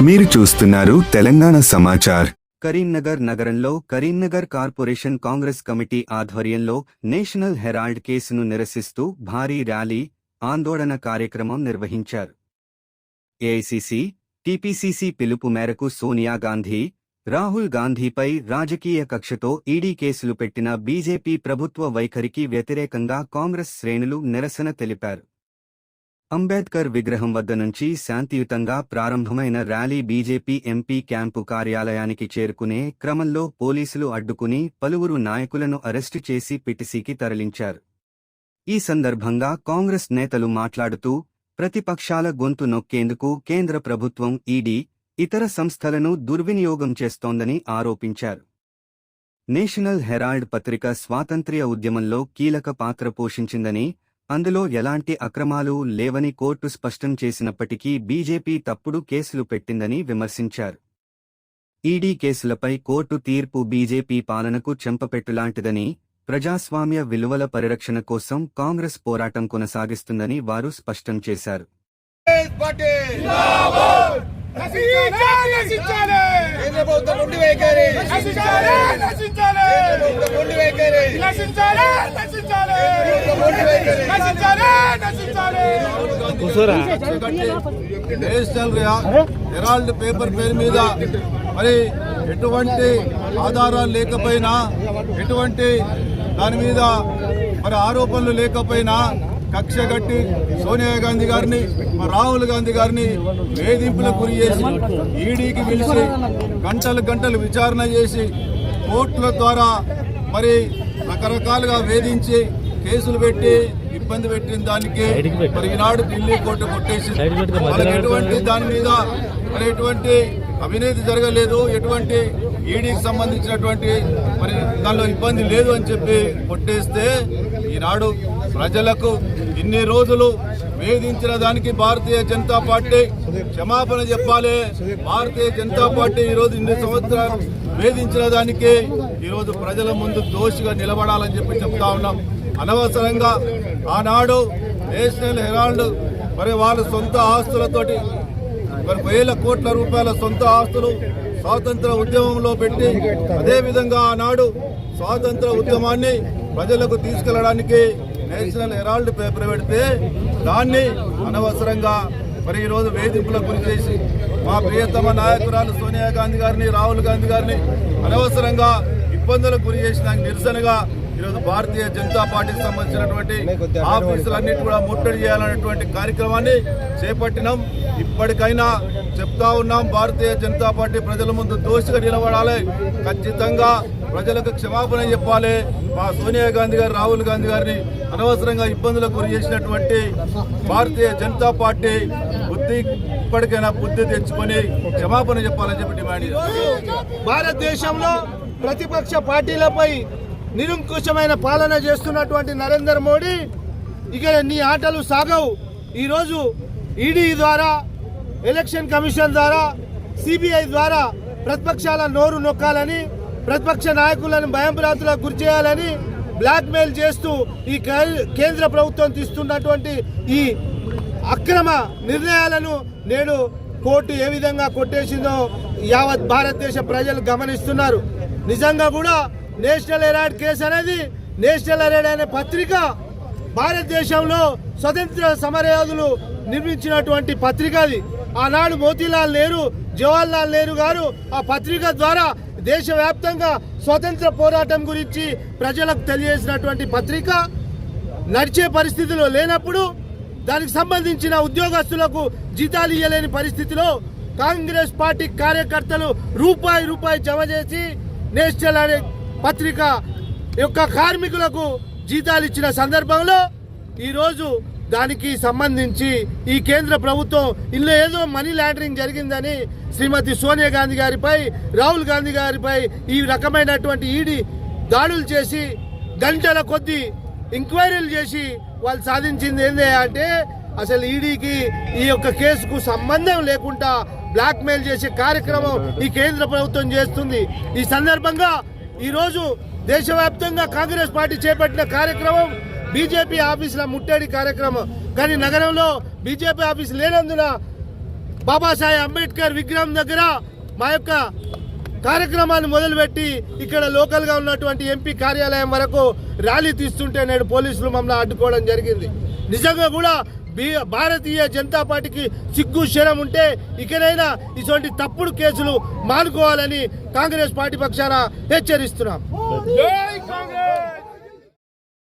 మీరు చూస్తున్నారు తెలంగాణ సమాచార్. కరీంనగర్ నగరంలో కరీంనగర్ కార్పొరేషన్ కాంగ్రెస్ కమిటీ ఆధ్వర్యంలో నేషనల్ హెరాల్డ్ కేసును నిరసిస్తూ భారీ ర్యాలీ, ఆందోళన కార్యక్రమం నిర్వహించారు. ఏఐసీసీ, టీపీసీసీ పిలుపు మేరకు సోనియా గాంధీ, రాహుల్ గాంధీపై రాజకీయ కక్షతో ఈడీ కేసులు పెట్టిన బీజేపీ ప్రభుత్వ వైఖరికి వ్యతిరేకంగా కాంగ్రెస్ శ్రేణులు నిరసన తెలిపారు. అంబేద్కర్ విగ్రహం వద్ద నుంచి శాంతియుతంగా ప్రారంభమైన ర్యాలీ బీజేపీ ఎంపీ క్యాంపు కార్యాలయానికి చేరుకునే క్రమంలో పోలీసులు అడ్డుకుని పలువురు నాయకులను అరెస్టు చేసి పిటిసికి తరలించారు. ఈ సందర్భంగా కాంగ్రెస్ నేతలు మాట్లాడుతూ ప్రతిపక్షాల గొంతు నొక్కేందుకు కేంద్ర ప్రభుత్వం ఈడీ, ఇతర సంస్థలను దుర్వినియోగం చేస్తోందని ఆరోపించారు. నేషనల్ హెరాల్డ్ పత్రిక స్వాతంత్ర్య ఉద్యమంలో కీలక పాత్ర పోషించిందని, అందులో ఎలాంటి అక్రమాలు లేవని కోర్టు స్పష్టం చేసినప్పటికీ బీజేపీ తప్పుడు కేసులు పెట్టిందని విమర్శించారు. ఈడీ కేసులపై కోర్టు తీర్పు బీజేపీ పాలనకు చెంపపెట్టులాంటిదని, ప్రజాస్వామ్య విలువల పరిరక్షణ కోసం కాంగ్రెస్ పోరాటం కొనసాగిస్తుందని వారు స్పష్టం చేశారు. నేషనల్ హెరాల్డ్ పేపర్ పేరు మీద మరి ఎటువంటి ఆధారాలు లేకపోయినా, ఎటువంటి దాని మీద మరి ఆరోపణలు లేకపోయినా కక్ష కట్టి సోనియా గాంధీ గారిని, రాహుల్ గాంధీ గారిని వేధింపులకు గురి చేసి ఈడీకి పిలిచి గంటలు విచారణ చేసి కోర్టుల ద్వారా మరి రకరకాలుగా వేధించి కేసులు పెట్టి ఇబ్బంది పెట్టిన దానికి మరి ఈనాడు ఢిల్లీ కోర్టు కొట్టేసింది. వాళ్ళకి ఎటువంటి దాని మీద మరి ఎటువంటి అవినీతి జరగలేదు, ఎటువంటి ఈడీకి సంబంధించినటువంటి మరి దానిలో ఇబ్బంది లేదు అని చెప్పి కొట్టేస్తే ఈనాడు ప్రజలకు ఇన్ని రోజులు వేధించిన దానికి భారతీయ జనతా పార్టీ క్షమాపణ చెప్పాలి. భారతీయ జనతా పార్టీ ఈరోజు ఇన్ని సంవత్సరాలు వేధించిన దానికి ఈరోజు ప్రజల ముందు దోషిగా నిలబడాలని చెప్పి చెప్తా ఉన్నాం. అనవసరంగా ఆనాడు నేషనల్ హెరాల్డ్ మరి వాళ్ళ సొంత ఆస్తులతోటి మరి వేల కోట్ల రూపాయల సొంత ఆస్తులు స్వాతంత్ర ఉద్యమంలో పెట్టి, అదేవిధంగా ఆనాడు స్వాతంత్ర ఉద్యమాన్ని ప్రజలకు తీసుకెళ్లడానికి నేషనల్ హెరాల్డ్ పేపర్ పెడితే దాన్ని అనవసరంగా మరి ఈరోజు వేధింపులకు గురి చేసి మా ప్రియతమ నాయకురాలు సోనియా గాంధీ గారిని, రాహుల్ గాంధీ గారిని అనవసరంగా ఇబ్బందులకు గురి చేసిన నిరసనగా ఈరోజు భారతీయ జనతా పార్టీకి సంబంధించినటువంటి ఆఫీసులన్నిటి కూడా ముట్టడి చేయాలనేటువంటి కార్యక్రమాన్ని చేపట్టినాం. ఇప్పటికైనా చెప్తా ఉన్నాం, భారతీయ జనతా పార్టీ ప్రజల ముందు దోషిగా నిలబడాలి. ఖచ్చితంగా ప్రజలకు క్షమాపణ చెప్పాలి. మా సోనియా గాంధీ గారు, రాహుల్ గాంధీ గారిని అనవసరంగా ఇబ్బందులకు గురి చేసినటువంటి భారతీయ జనతా పార్టీ ఇప్పటికైనా బుద్ధి తెచ్చుకొని క్షమాపణ చెప్పాలని చెప్పి డిమాండ్ చేశారు. భారతదేశంలో ప్రతిపక్ష పార్టీలపై నిరంకుశమైన పాలన చేస్తున్నటువంటి నరేంద్ర మోడీ ఇక నీ ఆటలు సాగవు. ఈరోజు ఈడీ ద్వారా, ఎలక్షన్ కమిషన్ ద్వారా, సిబిఐ ద్వారా ప్రతిపక్షాల నోరు నొక్కాలని, ప్రతిపక్ష నాయకులను భయంభ్రాంతులకు గురి చేయాలని బ్లాక్మెయిల్ చేస్తూ ఈ కేంద్ర ప్రభుత్వం తీస్తున్నటువంటి ఈ అక్రమ నిర్ణయాలను నేడు కోర్టు ఏ విధంగా కొట్టేసిందో యావత్ భారతదేశ ప్రజలు గమనిస్తున్నారు. నిజంగా కూడా నేషనల్ హెరాల్డ్ కేసు అనేది, నేషనల్ హెరాల్డ్ అనే పత్రిక భారతదేశంలో స్వతంత్ర సమరయోధులు నిర్మించినటువంటి పత్రిక. అది ఆనాడు మోతీలాల్ నెహ్రూ, జవహర్లాల్ నెహ్రూ గారు ఆ పత్రిక ద్వారా దేశవ్యాప్తంగా స్వతంత్ర పోరాటం గురించి ప్రజలకు తెలియజేసినటువంటి పత్రిక నడిచే పరిస్థితిలో లేనప్పుడు, దానికి సంబంధించిన ఉద్యోగస్తులకు జీతాలు ఇవ్వలేని పరిస్థితిలో కాంగ్రెస్ పార్టీ కార్యకర్తలు రూపాయి జమ చేసి నేషనల్ అనే పత్రిక యొక్క కార్మికులకు జీతాలు ఇచ్చిన సందర్భంలో ఈరోజు దానికి సంబంధించి ఈ కేంద్ర ప్రభుత్వం ఇందులో ఏదో మనీ లాండరింగ్ జరిగిందని శ్రీమతి సోనియా గాంధీ గారిపై, రాహుల్ గాంధీ గారిపై ఈ రకమైనటువంటి ఈడీ దాడులు చేసి గంటల కొద్దీ ఎంక్వైరీలు చేసి వాళ్ళు సాధించింది ఏంది అంటే అసలు ఈడీకి ఈ యొక్క కేసుకు సంబంధం లేకుండా బ్లాక్మెయిల్ చేసే కార్యక్రమం ఈ కేంద్ర ప్రభుత్వం చేస్తుంది. ఈ సందర్భంగా ఈరోజు దేశవ్యాప్తంగా కాంగ్రెస్ పార్టీ చేపట్టిన కార్యక్రమం బీజేపీ ఆఫీసుల ముట్టడి కార్యక్రమం. కానీ నగరంలో బీజేపీ ఆఫీసు లేనందున బాబాసాహెబ్ అంబేద్కర్ విగ్రహం దగ్గర మా యొక్క కార్యక్రమాన్ని మొదలుపెట్టి ఇక్కడ లోకల్గా ఉన్నటువంటి ఎంపీ కార్యాలయం వరకు ర్యాలీ తీస్తుంటే నేడు పోలీసులు మమ్మల్ని అడ్డుకోవడం జరిగింది. నిజంగా కూడా భారతీయ జనతా పార్టీకి సిగ్గు శరం ఉంటే ఇకనైనా ఇటువంటి తప్పుడు కేసులు మానుకోవాలని కాంగ్రెస్ పార్టీ పక్షాన హెచ్చరిస్తున్నాం. జై కాంగ్రెస్.